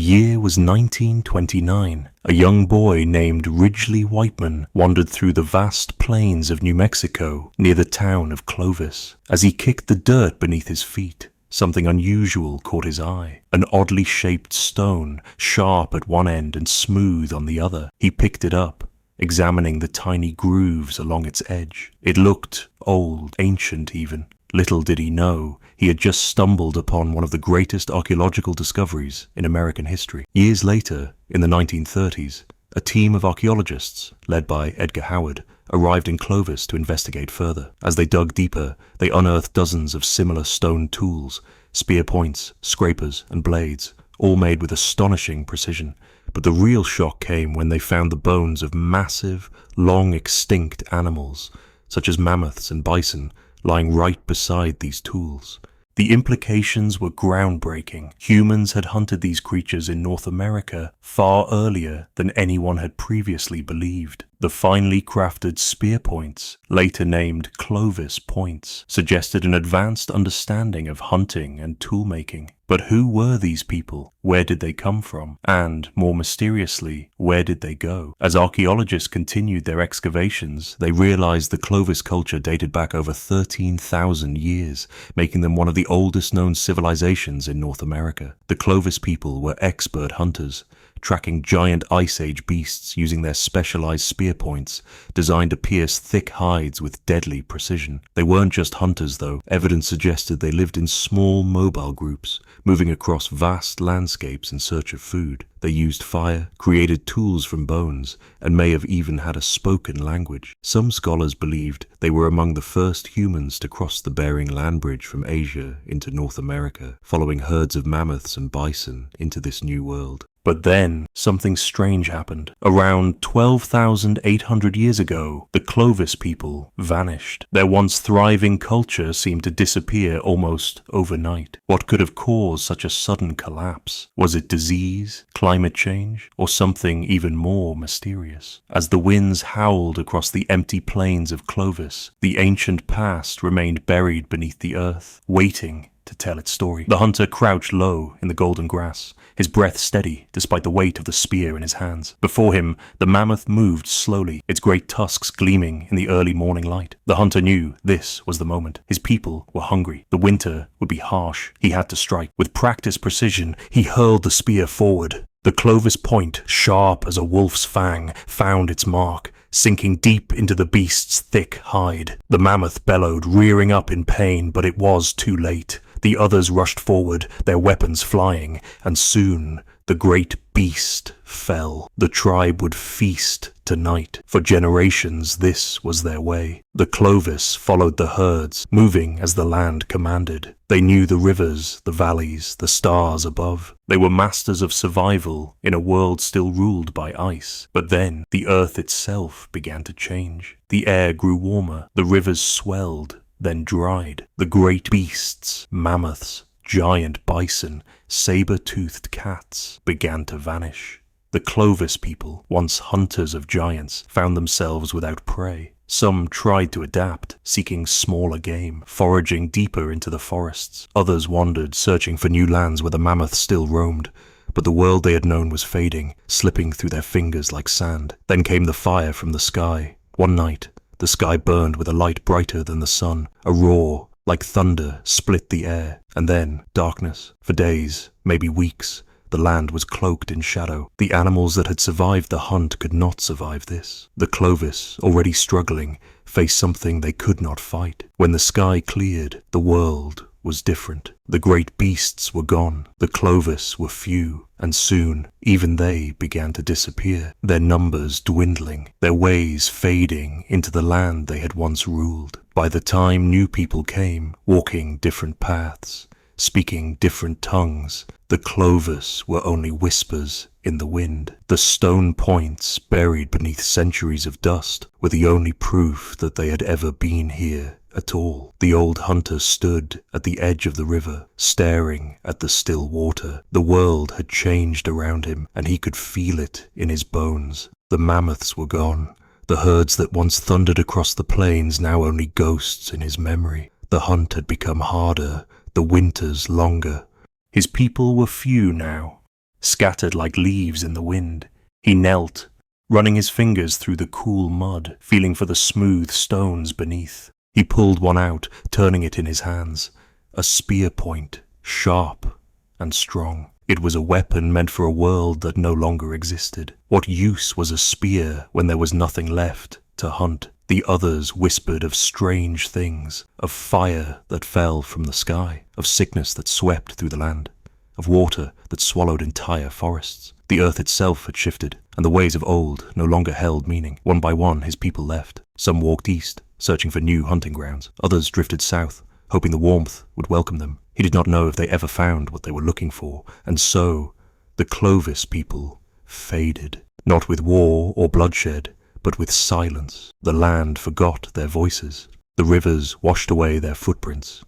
year was 1929. A young boy named Ridgely Whiteman wandered through the vast plains of New Mexico near the town of Clovis. As he kicked the dirt beneath his feet, something unusual caught his eye. An oddly shaped stone, sharp at one end and smooth on the other. He picked it up, examining the tiny grooves along its edge. It looked old, ancient even. Little did he know, he had just stumbled upon one of the greatest archaeological discoveries in American history. Years later, in the 1930s, a team of archaeologists, led by Edgar Howard, arrived in Clovis to investigate further. As they dug deeper, they unearthed dozens of similar stone tools, spear points, scrapers, and blades, all made with astonishing precision. But the real shock came when they found the bones of massive, long-extinct animals, such as mammoths and bison, lying right beside these tools. The implications were groundbreaking. Humans had hunted these creatures in North America far earlier than anyone had previously believed. The finely crafted spear points, later named Clovis points, suggested an advanced understanding of hunting and tool-making. But who were these people? Where did they come from? And, more mysteriously, where did they go? As archaeologists continued their excavations, they realized the Clovis culture dated back over 13,000 years, making them one of the oldest known civilizations in North America. The Clovis people were expert hunters, tracking giant Ice Age beasts using their specialized spear points, designed to pierce thick hides with deadly precision. They weren't just hunters, though. Evidence suggested they lived in small, mobile groups, moving across vast landscapes in search of food. They used fire, created tools from bones, and may have even had a spoken language. Some scholars believed they were among the first humans to cross the Bering Land Bridge from Asia into North America, following herds of mammoths and bison into this new world. But then, something strange happened. Around 12,800 years ago, the Clovis people vanished. Their once thriving culture seemed to disappear almost overnight. What could have caused such a sudden collapse? Was it disease, climate change, or something even more mysterious? As the winds howled across the empty plains of Clovis, the ancient past remained buried beneath the earth, waiting to tell its story. The hunter crouched low in the golden grass, his breath steady despite the weight of the spear in his hands. Before him, the mammoth moved slowly, its great tusks gleaming in the early morning light. The hunter knew this was the moment. His people were hungry. The winter would be harsh. He had to strike. With practiced precision, he hurled the spear forward. The Clovis point, sharp as a wolf's fang, found its mark, sinking deep into the beast's thick hide. The mammoth bellowed, rearing up in pain, but it was too late. The others rushed forward, their weapons flying, and soon the great beast fell. The tribe would feast tonight. For generations, this was their way. The Clovis followed the herds, moving as the land commanded. They knew the rivers, the valleys, the stars above. They were masters of survival in a world still ruled by ice. But then, the earth itself began to change. The air grew warmer, the rivers swelled, then dried. The great beasts, mammoths, giant bison, saber-toothed cats, began to vanish. The Clovis people, once hunters of giants, found themselves without prey. Some tried to adapt, seeking smaller game, foraging deeper into the forests. Others wandered, searching for new lands where the mammoth still roamed. But the world they had known was fading, slipping through their fingers like sand. Then came the fire from the sky. One night, the sky burned with a light brighter than the sun. A roar, like thunder, split the air. And then, darkness. For days, maybe weeks, the land was cloaked in shadow. The animals that had survived the hunt could not survive this. The Clovis, already struggling, faced something they could not fight. When the sky cleared, the world was different. The great beasts were gone. The Clovis were few. And soon, even they began to disappear, their numbers dwindling, their ways fading into the land they had once ruled. By the time new people came, walking different paths, speaking different tongues, the Clovis were only whispers in the wind. The stone points, buried beneath centuries of dust, were the only proof that they had ever been here at all. The old hunter stood at the edge of the river, staring at the still water. The world had changed around him, and he could feel it in his bones. The mammoths were gone. The herds that once thundered across the plains now only ghosts in his memory. The hunt had become harder, the winters longer. His people were few now, scattered like leaves in the wind. He knelt, running his fingers through the cool mud, feeling for the smooth stones beneath. He pulled one out, turning it in his hands. A spear point, sharp and strong. It was a weapon meant for a world that no longer existed. What use was a spear when there was nothing left to hunt? The others whispered of strange things, of fire that fell from the sky, of sickness that swept through the land, of water that swallowed entire forests. The earth itself had shifted, and the ways of old no longer held meaning. One by one his people left. Some walked east, searching for new hunting grounds. Others drifted south, hoping the warmth would welcome them. He did not know if they ever found what they were looking for, and so the Clovis people faded, not with war or bloodshed, but with silence. The land forgot their voices. The rivers washed away their footprints.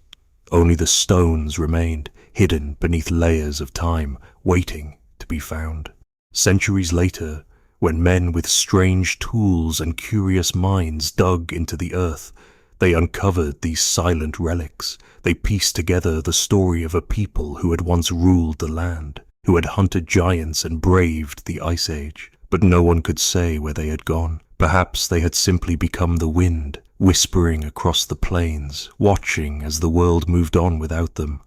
Only the stones remained, hidden beneath layers of time, waiting to be found. Centuries later, when men with strange tools and curious minds dug into the earth, they uncovered these silent relics. They pieced together the story of a people who had once ruled the land, who had hunted giants and braved the Ice Age. But no one could say where they had gone. Perhaps they had simply become the wind, whispering across the plains, watching as the world moved on without them.